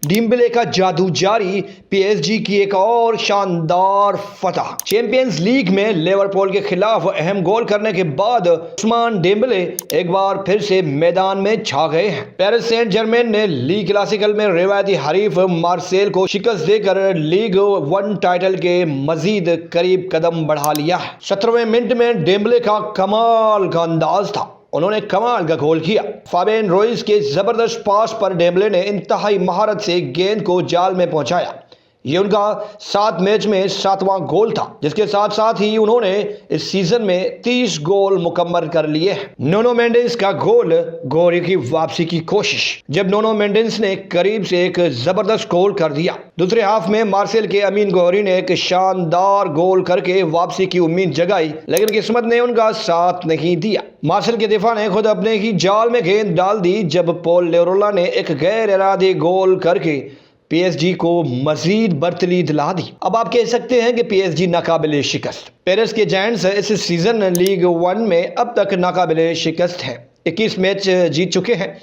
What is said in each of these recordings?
Dembélé का जादू जारी, पीएसजी की एक और शानदार फतह। चैंपियंस लीग में लिवरपूल के खिलाफ अहम गोल करने के बाद उस्मान डेम्बेले एक बार फिर से मैदान में छा गए हैं। पेरिस सेंट जर्मेन ने लीग क्लासिकल में रिवायती हरीफ मार्सेल को शिकस्त देकर लीग 1 टाइटल के मजीद करीब कदम बढ़ा लिया है। 17वें मिनट में डेम्बेले का कमाल का अंदाज था, उन्होंने कमाल का गोल किया। फाबियन रुइज के जबरदस्त पास पर डेम्बेले ने इंतहाई महारत से गेंद को जाल में पहुंचाया। ये उनका 7 मैच में 7वां गोल था, जिसके साथ साथ ही उन्होंने इस सीजन में 30 गोल मुकम्मल कर लिए। नोनो मेंडिस का गोल, गोरी की वापसी की कोशिश, जब नोनो मेंडिस ने करीब से एक जबरदस्त गोल कर दिया। दूसरे हाफ में मार्सेल के अमीन गोहरी ने एक शानदार गोल करके वापसी की उम्मीद जगाई, लेकिन किस्मत ने उनका साथ नहीं दिया। मार्सेल के दिफा ने खुद अपने ही जाल में गेंद डाल दी, जब पॉल लेरोला ने एक गैर इरादी गोल करके पीएसजी को मजीद बर्तरी दिला दी। अब आप कह सकते हैं कि पीएसजी नाकाबिले शिकस्त। पेरिस के जायंट्स इस सीजन लीग 1 में अब तक नाकाबिले शिकस्त हैं। 21 मैच जीत चुके हैं,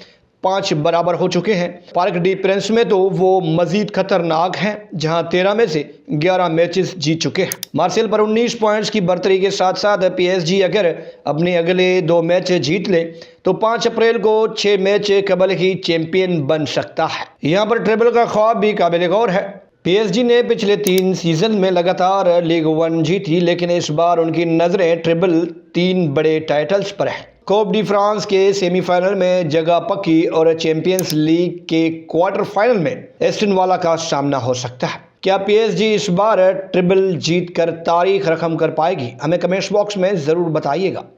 5 बराबर हो चुके हैं। पार्क डी प्रिंस में तो वो मजीद खतरनाक हैं, जहां 13 में से 11 मैचेस जीत चुके हैं। मार्सेल पर 19 पॉइंट्स की बढ़तरी के साथ साथ पीएसजी अगर अपने अगले 2 मैच जीत ले तो 5 अप्रैल को 6 मैच कबल ही चैंपियन बन सकता है। यहाँ पर ट्रिपल का ख्वाब भी काबिल गौर है। पीएसजी ने पिछले 3 सीजन में लगातार लीग 1 जीती, लेकिन इस बार उनकी नजरें ट्रिपल 3 बड़े टाइटल्स पर है। कोप डी फ्रांस के सेमीफाइनल में जगह पक्की और चैंपियंस लीग के क्वार्टर फाइनल में एस्टन विला का सामना हो सकता है। क्या पीएसजी इस बार ट्रिपल जीत कर तारीख रकम कर पाएगी? हमें कमेंट्स बॉक्स में ज़रूर बताइएगा।